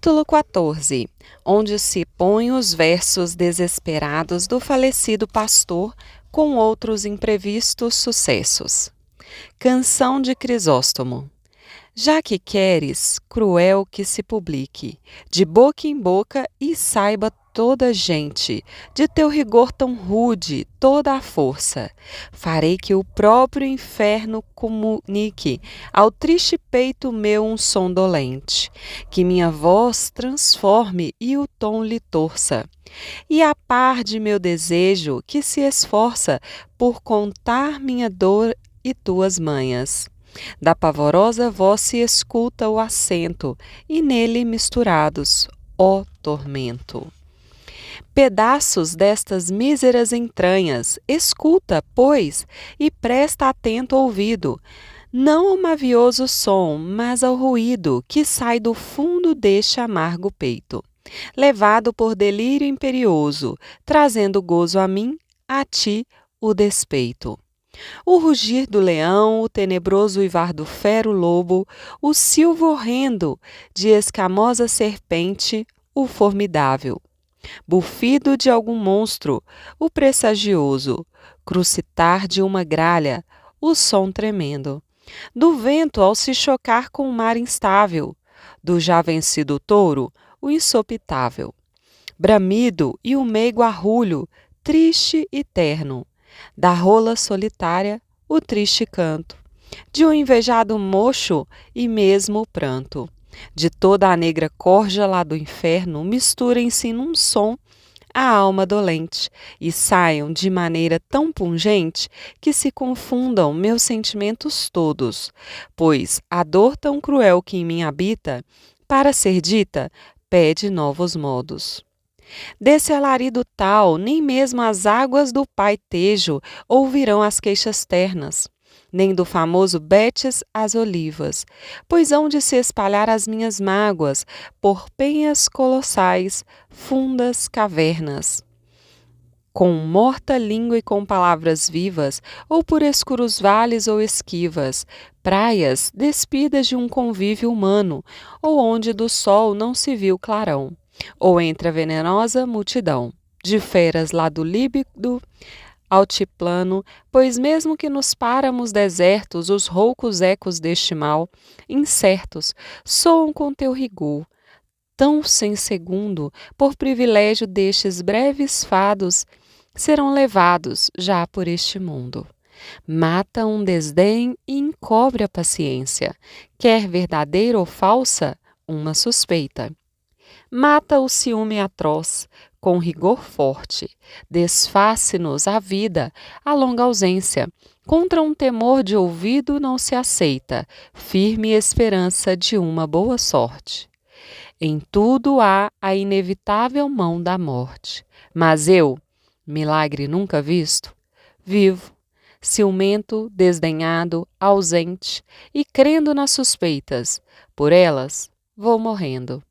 Capítulo 14, onde se põem os versos desesperados do falecido pastor com outros imprevistos sucessos. Canção de Crisóstomo. Já que queres, cruel que se publique, de boca em boca e saiba toda gente, de teu rigor tão rude toda a força, farei que o próprio inferno comunique ao triste peito meu um som dolente, que minha voz transforme e o tom lhe torça, e a par de meu desejo que se esforça por contar minha dor e tuas manhas. Da pavorosa voz se escuta o acento, e nele misturados, ó tormento. Pedaços destas míseras entranhas, escuta, pois, e presta atento ouvido, não ao mavioso som, mas ao ruído que sai do fundo deste amargo peito, levado por delírio imperioso, trazendo gozo a mim, a ti, o despeito. O rugir do leão, o tenebroso uivar do fero lobo, o silvo horrendo de escamosa serpente, o formidável. Bufido de algum monstro, o pressagioso, crucitar de uma gralha, o som tremendo. Do vento ao se chocar com o mar instável, do já vencido touro, o insopitável. Bramido e o meigo arrulho, triste e terno. Da rola solitária, o triste canto, de um invejado mocho e mesmo o pranto. De toda a negra corja lá do inferno, misturem-se num som a alma dolente, e saiam de maneira tão pungente que se confundam meus sentimentos todos, pois a dor tão cruel que em mim habita, para ser dita, pede novos modos. Desse alarido tal, nem mesmo as águas do Pai Tejo ouvirão as queixas ternas, nem do famoso Betes as olivas, pois hão de se espalhar as minhas mágoas por penhas colossais, fundas cavernas. Com morta língua e com palavras vivas, ou por escuros vales ou esquivas, praias despidas de um convívio humano, ou onde do sol não se viu clarão, ou entre a venenosa multidão de feras lá do líbido altiplano, pois mesmo que nos páramos desertos os roucos ecos deste mal, incertos, soam com teu rigor, tão sem segundo, por privilégio destes breves fados, serão levados já por este mundo. Mata um desdém e encobre a paciência, quer verdadeira ou falsa, uma suspeita. Mata o ciúme atroz, com rigor forte, desface-nos a vida, a longa ausência, contra um temor de ouvido não se aceita, firme esperança de uma boa sorte. Em tudo há a inevitável mão da morte, mas eu, milagre nunca visto, vivo, ciumento, desdenhado, ausente, e crendo nas suspeitas, por elas vou morrendo.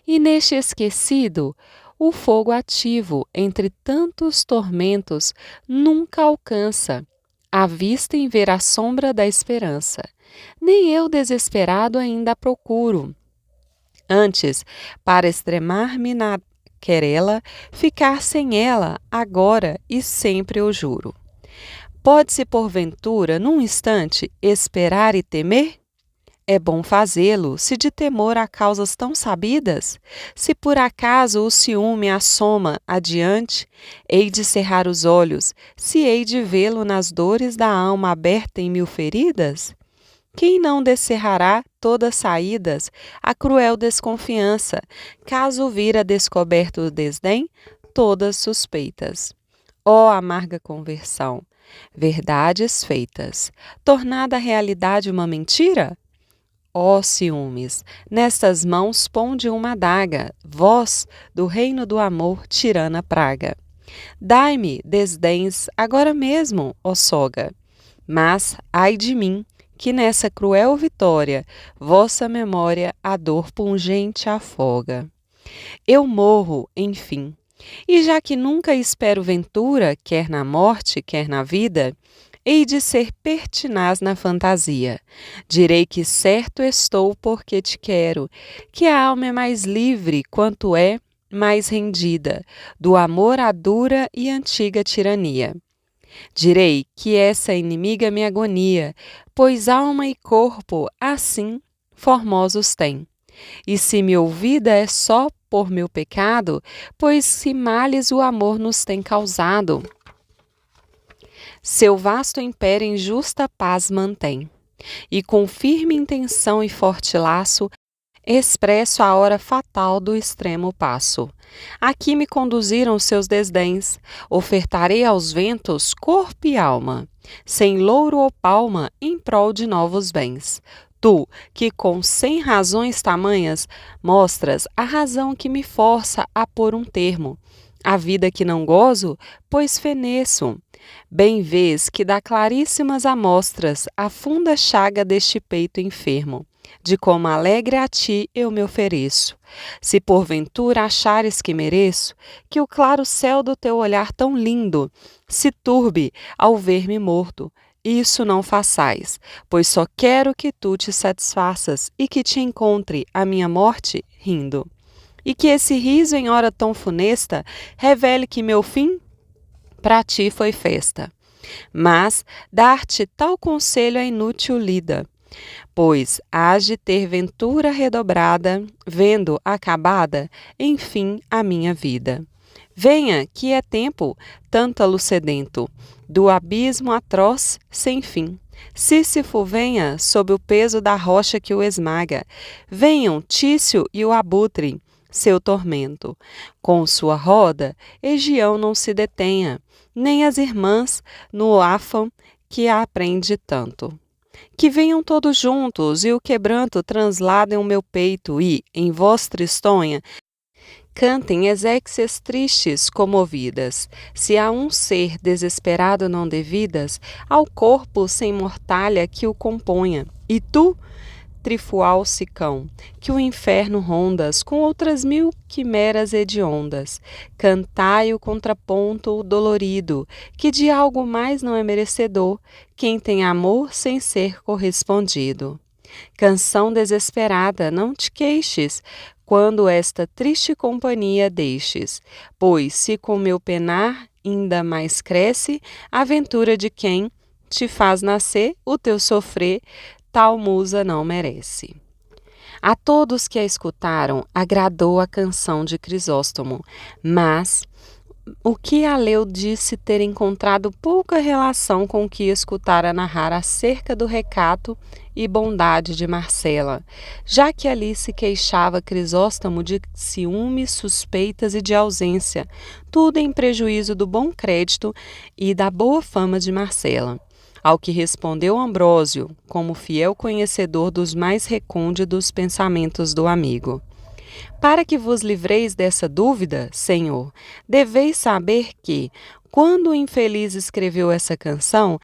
E neste esquecido, o fogo ativo entre tantos tormentos nunca alcança a vista em ver a sombra da esperança. Nem eu desesperado ainda a procuro. Antes, para extremar-me na querela, ficar sem ela agora e sempre eu juro. Pode-se porventura, num instante, esperar e temer? É bom fazê-lo, se de temor a causas tão sabidas? Se por acaso o ciúme assoma adiante, hei de cerrar os olhos, se hei de vê-lo nas dores da alma aberta em mil feridas? Quem não descerrará todas saídas a cruel desconfiança, caso vir a descoberto o desdém, todas suspeitas? Ó amarga conversão! Verdades feitas, tornada a realidade uma mentira? Ó ciúmes, nestas mãos ponde uma adaga, vós, do reino do amor, tirana praga. Dai-me desdéns agora mesmo, ó soga, mas ai de mim, que nessa cruel vitória, vossa memória a dor pungente afoga. Eu morro, enfim, e já que nunca espero ventura, quer na morte, quer na vida, hei de ser pertinaz na fantasia. Direi que certo estou porque te quero, que a alma é mais livre quanto é mais rendida, do amor à dura e antiga tirania. Direi que essa inimiga me agonia, pois alma e corpo, assim, formosos têm. E se me ouvida é só por meu pecado, pois se males o amor nos tem causado. Seu vasto império em justa paz mantém, e com firme intenção e forte laço, expresso a hora fatal do extremo passo. Aqui me conduziram seus desdéns, ofertarei aos ventos corpo e alma, sem louro ou palma, em prol de novos bens. Tu, que com 100 razões tamanhas, mostras a razão que me força a pôr um termo. A vida que não gozo, pois feneço. Bem vês que dá claríssimas amostras a funda chaga deste peito enfermo, de como alegre a ti eu me ofereço. Se porventura achares que mereço, que o claro céu do teu olhar tão lindo se turbe ao ver-me morto, isso não façais, pois só quero que tu te satisfaças e que te encontre a minha morte rindo. E que esse riso em hora tão funesta revele que meu fim para ti foi festa. Mas dar-te tal conselho é inútil lida, pois hás de ter ventura redobrada, vendo acabada, enfim, a minha vida. Venha, que é tempo, tântalo sedento, do abismo atroz sem fim. Sísifo venha, sob o peso da rocha que o esmaga. Venham Tício e o abutre, seu tormento. Com sua roda, Egião não se detenha, nem as irmãs no afã que a aprende tanto. Que venham todos juntos e o quebranto transladem o meu peito e, em voz tristonha, cantem exéquias tristes comovidas. Se a um ser desesperado não devidas, ao corpo sem mortalha que o componha. E tu, trifual sicão, que o inferno rondas com outras 1000 quimeras hediondas, cantai o contraponto dolorido, que de algo mais não é merecedor, quem tem amor sem ser correspondido. Canção desesperada, não te queixes, quando esta triste companhia deixes, pois se com meu penar ainda mais cresce a ventura de quem te faz nascer, o teu sofrer tal musa não merece. A todos que a escutaram agradou a canção de Crisóstomo, mas o que a leu disse ter encontrado pouca relação com o que escutara narrar acerca do recato e bondade de Marcela, já que ali se queixava Crisóstomo de ciúmes, suspeitas e de ausência, tudo em prejuízo do bom crédito e da boa fama de Marcela. Ao que respondeu Ambrósio, como fiel conhecedor dos mais recônditos pensamentos do amigo. Para que vos livreis dessa dúvida, Senhor, deveis saber que, quando o infeliz escreveu essa canção,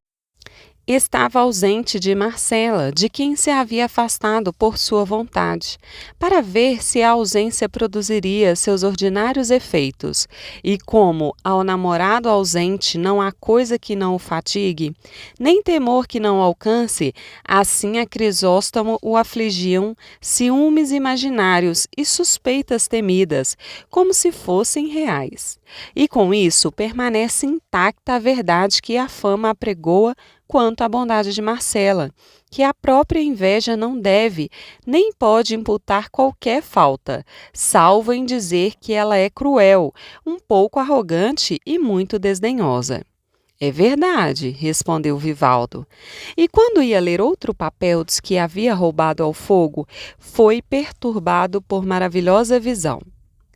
estava ausente de Marcela, de quem se havia afastado por sua vontade, para ver se a ausência produziria seus ordinários efeitos, e como ao namorado ausente não há coisa que não o fatigue, nem temor que não alcance, assim a Crisóstomo o afligiam ciúmes imaginários e suspeitas temidas, como se fossem reais. E com isso permanece intacta a verdade que a fama apregoa quanto à bondade de Marcela, que a própria inveja não deve nem pode imputar qualquer falta, salvo em dizer que ela é cruel, um pouco arrogante e muito desdenhosa. É verdade, respondeu Vivaldo. E quando ia ler outro papel dos que havia roubado ao fogo, foi perturbado por maravilhosa visão.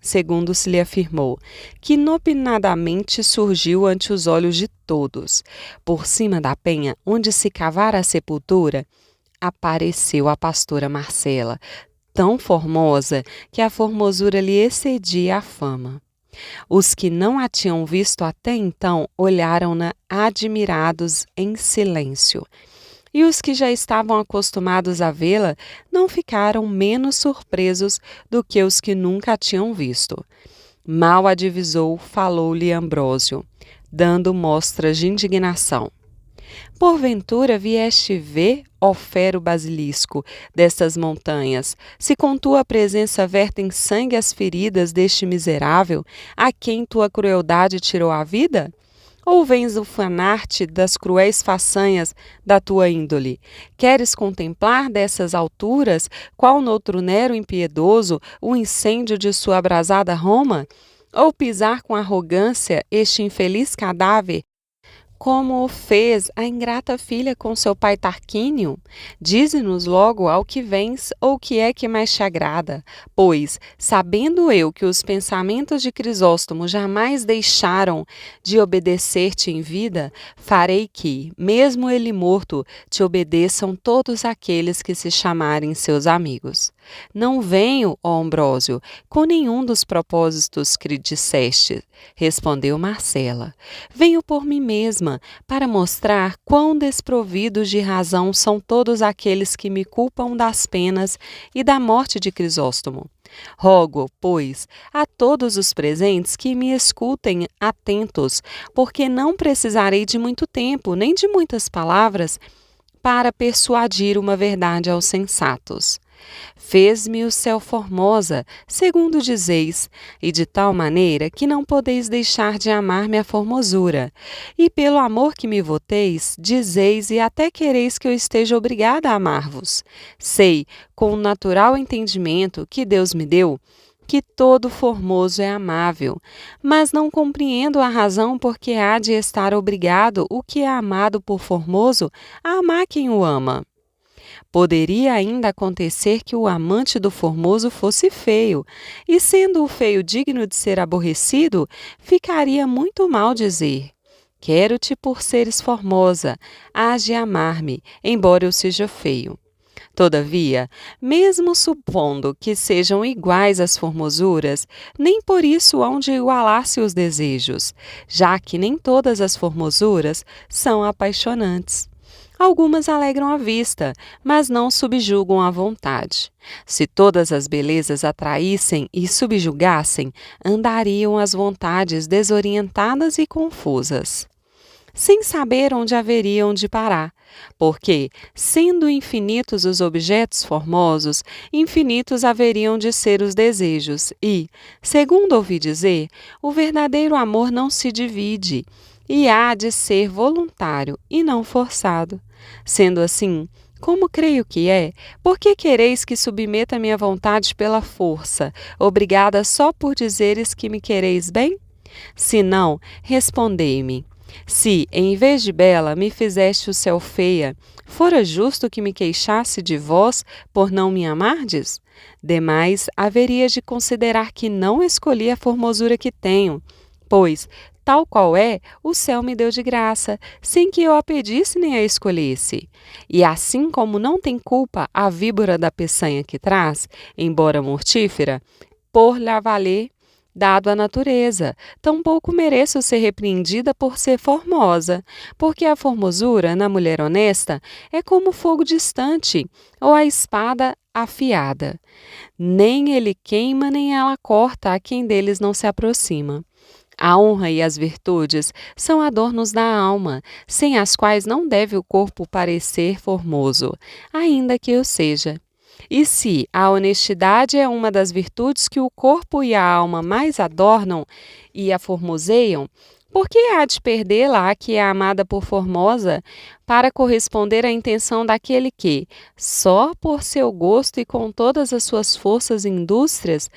Segundo se lhe afirmou, que inopinadamente surgiu ante os olhos de todos. Por cima da penha, onde se cavara a sepultura, apareceu a pastora Marcela, tão formosa que a formosura lhe excedia a fama. Os que não a tinham visto até então olharam-na admirados em silêncio. E os que já estavam acostumados a vê-la não ficaram menos surpresos do que os que nunca a tinham visto. Mal a divisou, falou-lhe Ambrósio, dando mostras de indignação. Porventura vieste ver, ó fero basilisco, destas montanhas, se com tua presença vertem sangue as feridas deste miserável, a quem tua crueldade tirou a vida? Ou vens ufanar-te das cruéis façanhas da tua índole? Queres contemplar dessas alturas, qual noutro Nero impiedoso, o incêndio de sua abrasada Roma? Ou pisar com arrogância este infeliz cadáver, como o fez a ingrata filha com seu pai Tarquínio? Dize-nos logo ao que vens, ou o que é que mais te agrada, pois, sabendo eu que os pensamentos de Crisóstomo jamais deixaram de obedecer-te em vida, farei que, mesmo ele morto, te obedeçam todos aqueles que se chamarem seus amigos. Não venho, ó Ambrósio, com nenhum dos propósitos que disseste, respondeu Marcela. Venho por mim mesma, para mostrar quão desprovidos de razão são todos aqueles que me culpam das penas e da morte de Crisóstomo. Rogo, pois, a todos os presentes que me escutem atentos, porque não precisarei de muito tempo, nem de muitas palavras, para persuadir uma verdade aos sensatos. Fez-me o céu formosa, segundo dizeis, e de tal maneira que não podeis deixar de amar-me a formosura. E pelo amor que me voteis, dizeis e até quereis que eu esteja obrigada a amar-vos. Sei, com o natural entendimento que Deus me deu, que todo formoso é amável, mas não compreendo a razão por que há de estar obrigado o que é amado por formoso a amar quem o ama. Poderia ainda acontecer que o amante do formoso fosse feio, e sendo o feio digno de ser aborrecido, ficaria muito mal dizer: quero-te por seres formosa, hás de amar-me, embora eu seja feio. Todavia, mesmo supondo que sejam iguais as formosuras, nem por isso hão de igualar-se os desejos, já que nem todas as formosuras são apaixonantes. Algumas alegram a vista, mas não subjugam a vontade. Se todas as belezas atraíssem e subjugassem, andariam as vontades desorientadas e confusas, sem saber onde haveriam de parar, porque, sendo infinitos os objetos formosos, infinitos haveriam de ser os desejos e, segundo ouvi dizer, o verdadeiro amor não se divide, e há de ser voluntário e não forçado. Sendo assim, como creio que é, por que quereis que submeta minha vontade pela força, obrigada só por dizeres que me quereis bem? Se não, respondei-me. Se, em vez de bela, me fizeste o céu feia, fora justo que me queixasse de vós por não me amardes? Demais, haveria de considerar que não escolhi a formosura que tenho, pois, tal qual é, o céu me deu de graça, sem que eu a pedisse nem a escolhesse. E assim como não tem culpa a víbora da peçanha que traz, embora mortífera, por lhe valer dado à natureza, tampouco mereço ser repreendida por ser formosa, porque a formosura, na mulher honesta, é como fogo distante, ou a espada afiada. Nem ele queima, nem ela corta a quem deles não se aproxima. A honra e as virtudes são adornos da alma, sem as quais não deve o corpo parecer formoso, ainda que o seja. E se a honestidade é uma das virtudes que o corpo e a alma mais adornam e a formoseiam, por que há de perdê-la a que é amada por formosa, para corresponder à intenção daquele que, só por seu gosto e com todas as suas forças e indústrias,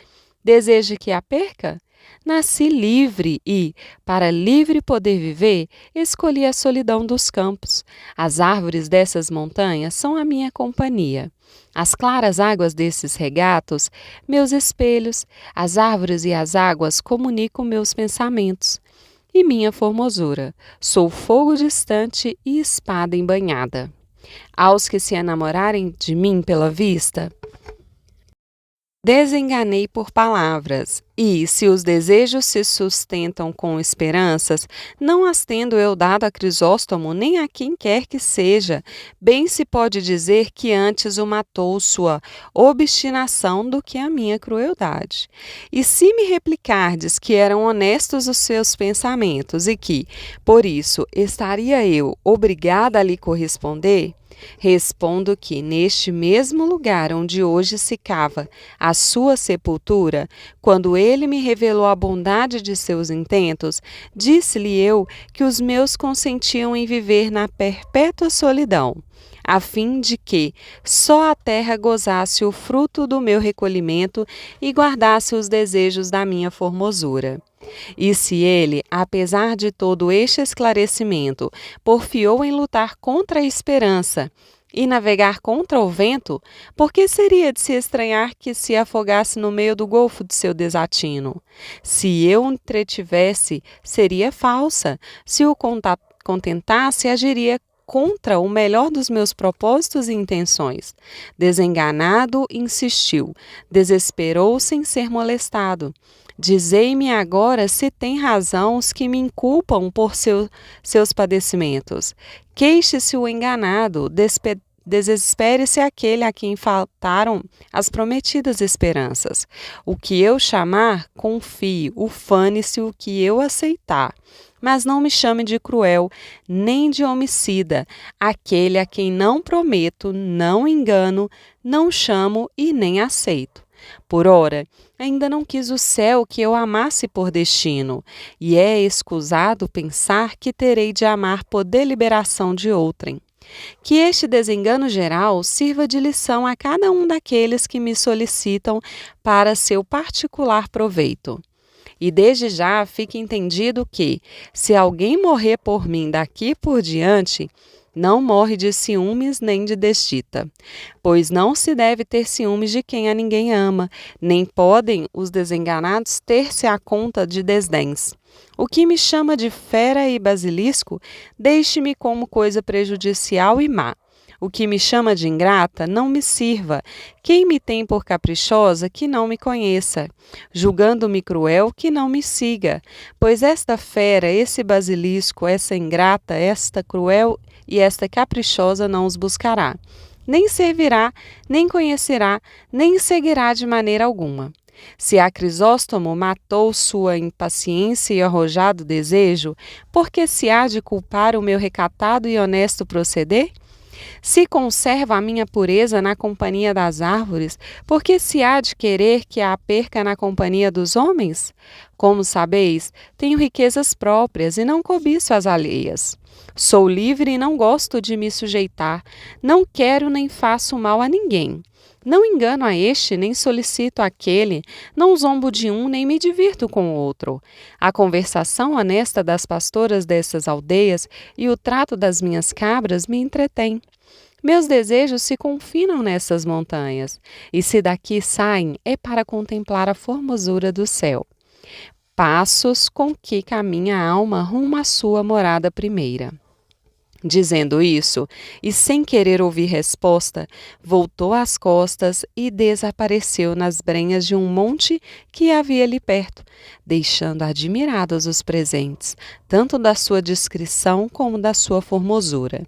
deseja que a perca? Nasci livre e, para livre poder viver, escolhi a solidão dos campos. As árvores dessas montanhas são a minha companhia. As claras águas desses regatos, meus espelhos, as árvores e as águas comunicam meus pensamentos. E minha formosura, sou fogo distante e espada embanhada. Aos que se enamorarem de mim pela vista, Desenganei por palavras, e, se os desejos se sustentam com esperanças, não as tendo eu dado a Crisóstomo nem a quem quer que seja, bem se pode dizer que antes o matou sua obstinação do que a minha crueldade. E se me replicardes que eram honestos os seus pensamentos e que, por isso, estaria eu obrigada a lhe corresponder, respondo que, neste mesmo lugar onde hoje se cava a sua sepultura, quando ele me revelou a bondade de seus intentos, disse-lhe eu que os meus consentiam em viver na perpétua solidão, a fim de que só a terra gozasse o fruto do meu recolhimento e guardasse os desejos da minha formosura. E se ele, apesar de todo este esclarecimento, porfiou em lutar contra a esperança e navegar contra o vento, por que seria de se estranhar que se afogasse no meio do golfo de seu desatino? Se eu o entretivesse, seria falsa. Se o contentasse, agiria contra o melhor dos meus propósitos e intenções. Desenganado, insistiu, desesperou sem ser molestado. Dizei-me agora se tem razão os que me inculpam por seus padecimentos. Queixe-se o enganado, desespere-se aquele a quem faltaram as prometidas esperanças. O que eu chamar, confie, ufane-se o que eu aceitar. Mas não me chame de cruel, nem de homicida, aquele a quem não prometo, não engano, não chamo e nem aceito. Por ora, ainda não quis o céu que eu amasse por destino, e é escusado pensar que terei de amar por deliberação de outrem. Que este desengano geral sirva de lição a cada um daqueles que me solicitam para seu particular proveito. E desde já fique entendido que, se alguém morrer por mim daqui por diante, não morre de ciúmes nem de desdita, pois não se deve ter ciúmes de quem a ninguém ama, nem podem os desenganados ter-se à conta de desdéns. O que me chama de fera e basilisco, deixe-me como coisa prejudicial e má. O que me chama de ingrata, não me sirva. Quem me tem por caprichosa, que não me conheça. Julgando-me cruel, que não me siga. Pois esta fera, esse basilisco, essa ingrata, esta cruel e esta caprichosa não os buscará. Nem servirá, nem conhecerá, nem seguirá de maneira alguma. Se a Crisóstomo matou sua impaciência e arrojado desejo, por que se há de culpar o meu recatado e honesto proceder? Se conserva a minha pureza na companhia das árvores, por que se há de querer que a perca na companhia dos homens? Como sabeis, tenho riquezas próprias e não cobiço as alheias. Sou livre e não gosto de me sujeitar, não quero nem faço mal a ninguém. Não engano a este, nem solicito aquele, não zombo de um, nem me divirto com o outro. A conversação honesta das pastoras dessas aldeias e o trato das minhas cabras me entretêm. Meus desejos se confinam nessas montanhas, e se daqui saem, é para contemplar a formosura do céu. Passos com que caminha a alma rumo à sua morada primeira. Dizendo isso, e sem querer ouvir resposta, voltou às costas e desapareceu nas brenhas de um monte que havia ali perto, deixando admirados os presentes, tanto da sua discrição como da sua formosura.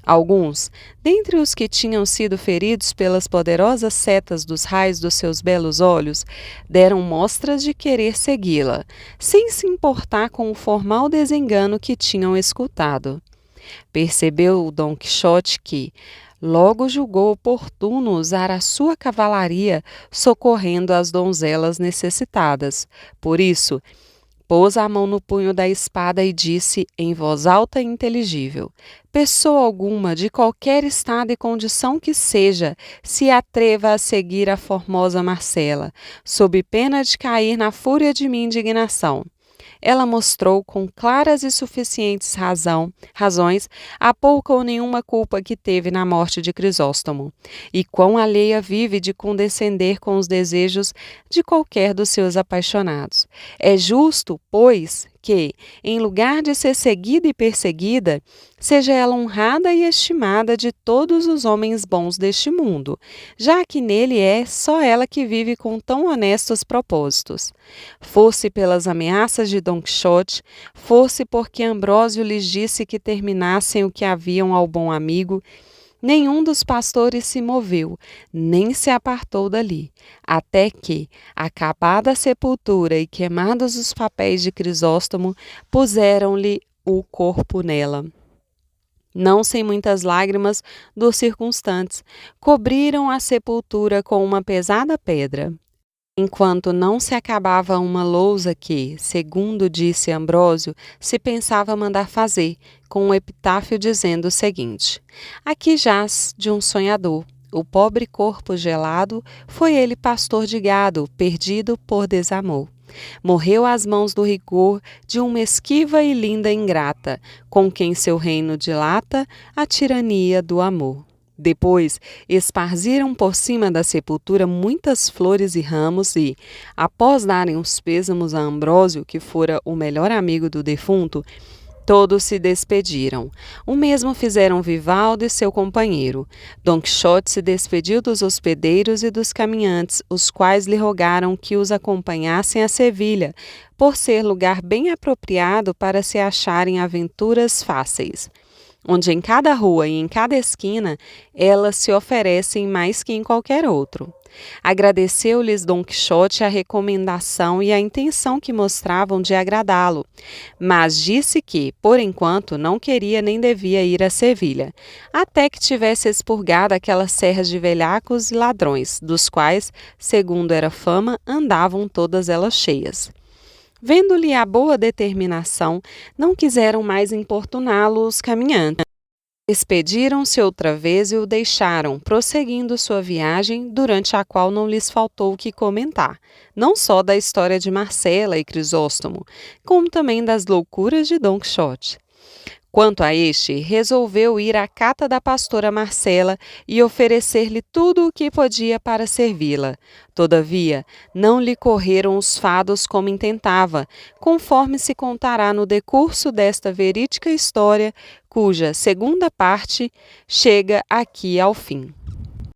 Alguns, dentre os que tinham sido feridos pelas poderosas setas dos raios dos seus belos olhos, deram mostras de querer segui-la, sem se importar com o formal desengano que tinham escutado. Percebeu Dom Quixote que logo julgou oportuno usar a sua cavalaria socorrendo as donzelas necessitadas. Por isso, pôs a mão no punho da espada e disse em voz alta e inteligível: pessoa alguma, de qualquer estado e condição que seja, se atreva a seguir a formosa Marcela, sob pena de cair na fúria de minha indignação. Ela mostrou com claras e suficientes razões a pouca ou nenhuma culpa que teve na morte de Crisóstomo, e quão alheia vive de condescender com os desejos de qualquer dos seus apaixonados. É justo, pois, que, em lugar de ser seguida e perseguida, seja ela honrada e estimada de todos os homens bons deste mundo, já que nele é só ela que vive com tão honestos propósitos. Fosse pelas ameaças de Don Quixote, fosse porque Ambrósio lhes disse que terminassem o que haviam ao bom amigo, nenhum dos pastores se moveu, nem se apartou dali, até que, acabada a sepultura e queimados os papéis de Crisóstomo, puseram-lhe o corpo nela. Não sem muitas lágrimas dos circunstantes, cobriram a sepultura com uma pesada pedra. Enquanto não se acabava uma lousa que, segundo disse Ambrósio, se pensava mandar fazer, com um epitáfio dizendo o seguinte: aqui jaz de um sonhador, o pobre corpo gelado, foi ele pastor de gado, perdido por desamor. Morreu às mãos do rigor de uma esquiva e linda ingrata, com quem seu reino dilata a tirania do amor. Depois, esparziram por cima da sepultura muitas flores e ramos e, após darem os pêsames a Ambrósio, que fora o melhor amigo do defunto, todos se despediram. O mesmo fizeram Vivaldo e seu companheiro. Don Quixote se despediu dos hospedeiros e dos caminhantes, os quais lhe rogaram que os acompanhassem a Sevilha, por ser lugar bem apropriado para se acharem aventuras fáceis, onde em cada rua e em cada esquina elas se oferecem mais que em qualquer outro. Agradeceu-lhes Don Quixote a recomendação e a intenção que mostravam de agradá-lo, mas disse que, por enquanto, não queria nem devia ir a Sevilha, até que tivesse expurgado aquelas serras de velhacos e ladrões, dos quais, segundo era fama, andavam todas elas cheias. Vendo-lhe a boa determinação, não quiseram mais importuná-lo os caminhantes. Despediram-se outra vez e o deixaram, prosseguindo sua viagem, durante a qual não lhes faltou o que comentar, não só da história de Marcela e Crisóstomo, como também das loucuras de Don Quixote. Quanto a este, resolveu ir à cata da pastora Marcela e oferecer-lhe tudo o que podia para servi-la. Todavia, não lhe correram os fados como intentava, conforme se contará no decurso desta verídica história, cuja segunda parte chega aqui ao fim.